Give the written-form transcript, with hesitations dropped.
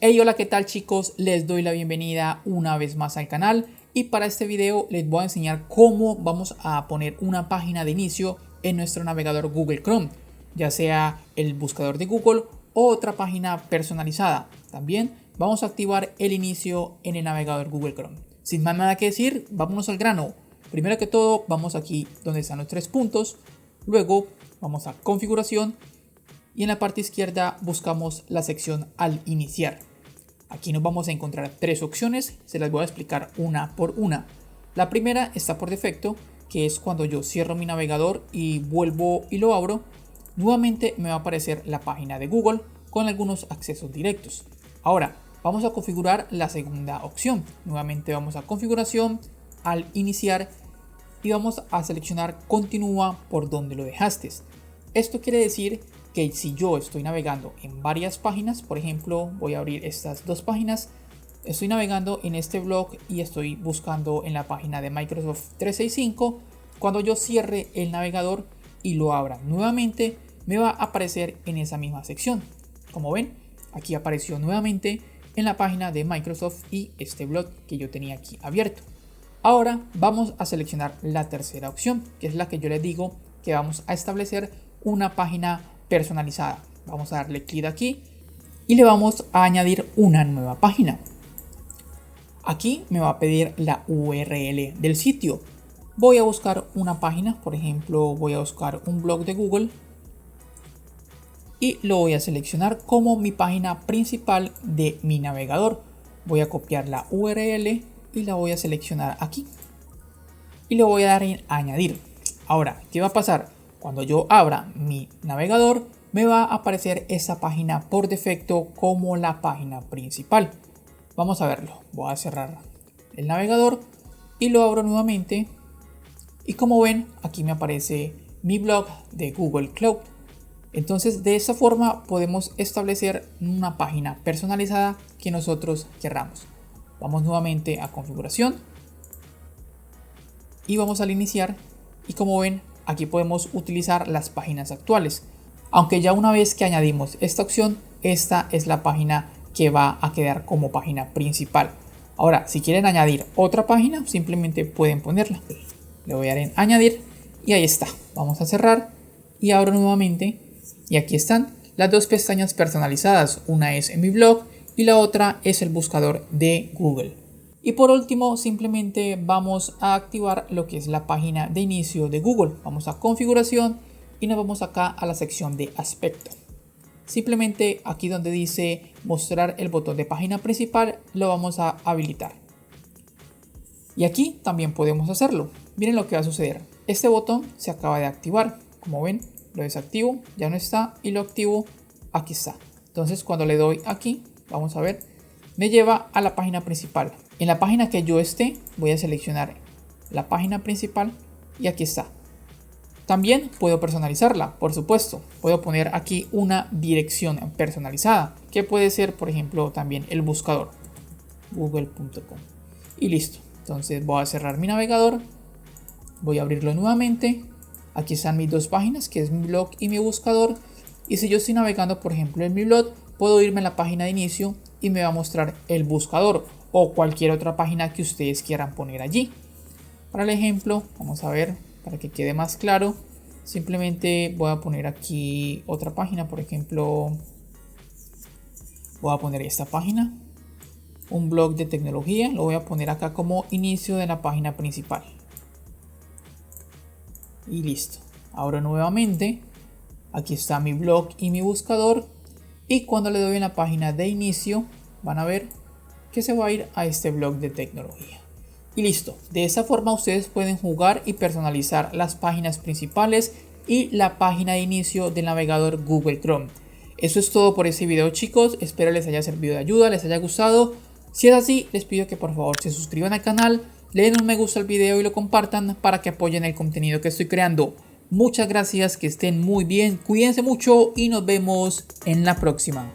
Hey, hola, ¿qué tal chicos? Les doy la bienvenida una vez más al canal y para este video les voy a enseñar cómo vamos a poner una página de inicio en nuestro navegador Google Chrome, ya sea el buscador de Google o otra página personalizada. También vamos a activar el inicio en el navegador Google Chrome. Sin más nada que decir, vámonos al grano. Primero que todo, vamos aquí donde están los tres puntos, luego vamos a configuración y en la parte izquierda buscamos la sección al iniciar. Aquí nos vamos a encontrar tres opciones, se las voy a explicar una por una. La primera está por defecto, que es cuando yo cierro mi navegador y vuelvo y lo abro, nuevamente me va a aparecer la página de Google con algunos accesos directos. Ahora vamos a configurar la segunda opción. Nuevamente vamos a configuración, al iniciar y vamos a seleccionar continúa por donde lo dejaste. Esto quiere decir que si yo estoy navegando en varias páginas, por ejemplo, voy a abrir estas dos páginas, estoy navegando en este blog y estoy buscando en la página de Microsoft 365, cuando yo cierre el navegador y lo abra nuevamente, me va a aparecer en esa misma sección. Como ven, aquí apareció nuevamente en la página de Microsoft y este blog que yo tenía aquí abierto. Ahora vamos a seleccionar la tercera opción, que es la que yo les digo que vamos a establecer una página personalizada. Vamos a darle clic aquí y le vamos a añadir una nueva página. Aquí me va a pedir la URL del sitio. Voy a buscar una página, por ejemplo, voy a buscar un blog de Google y lo voy a seleccionar como mi página principal de mi navegador. Voy a copiar la URL y la voy a seleccionar aquí y le voy a dar en añadir. Ahora, ¿qué va a pasar? Cuando yo abra mi navegador, me va a aparecer esa página por defecto como la página principal. Vamos a verlo. Voy a cerrar el navegador y lo abro nuevamente. Y como ven, aquí me aparece mi blog de Google Cloud. Entonces, de esta forma podemos establecer una página personalizada que nosotros querramos. Vamos nuevamente a configuración y vamos al iniciar. Y como ven, aquí podemos utilizar las páginas actuales, aunque ya una vez que añadimos esta opción, esta es la página que va a quedar como página principal. Ahora, si quieren añadir otra página, simplemente pueden ponerla. Le voy a dar en añadir y ahí está. Vamos a cerrar y abro nuevamente y aquí están las dos pestañas personalizadas. Una es en mi blog y la otra es el buscador de Google. Y por último, simplemente vamos a activar lo que es la página de inicio de Google. Vamos a configuración y nos vamos acá a la sección de aspecto. Simplemente aquí donde dice mostrar el botón de página principal, lo vamos a habilitar. Y aquí también podemos hacerlo. Miren lo que va a suceder. Este botón se acaba de activar. Como ven, lo desactivo, ya no está, y lo activo, aquí está. Entonces cuando le doy aquí, vamos a ver, me lleva a la página principal. En la página que yo esté, voy a seleccionar la página principal y aquí está. También puedo personalizarla, por supuesto. Puedo poner aquí una dirección personalizada, que puede ser, por ejemplo, también el buscador, google.com. Y listo. Entonces voy a cerrar mi navegador, voy a abrirlo nuevamente. Aquí están mis dos páginas, que es mi blog y mi buscador. Y si yo estoy navegando, por ejemplo, en mi blog, puedo irme a la página de inicio y me va a mostrar el buscador o cualquier otra página que ustedes quieran poner allí. Para el ejemplo, vamos a ver, para que quede más claro, simplemente voy a poner aquí otra página. Por ejemplo, voy a poner esta página, un blog de tecnología, lo voy a poner acá como inicio de la página principal. Y listo. Ahora nuevamente, aquí está mi blog y mi buscador. Y cuando le doy en la página de inicio, van a ver que se va a ir a este blog de tecnología. Y listo. De esa forma ustedes pueden jugar y personalizar las páginas principales y la página de inicio del navegador Google Chrome. Eso es todo por este video, chicos. Espero les haya servido de ayuda, les haya gustado. Si es así, les pido que por favor se suscriban al canal, le den un me gusta al video y lo compartan para que apoyen el contenido que estoy creando. Muchas gracias, que estén muy bien, cuídense mucho y nos vemos en la próxima.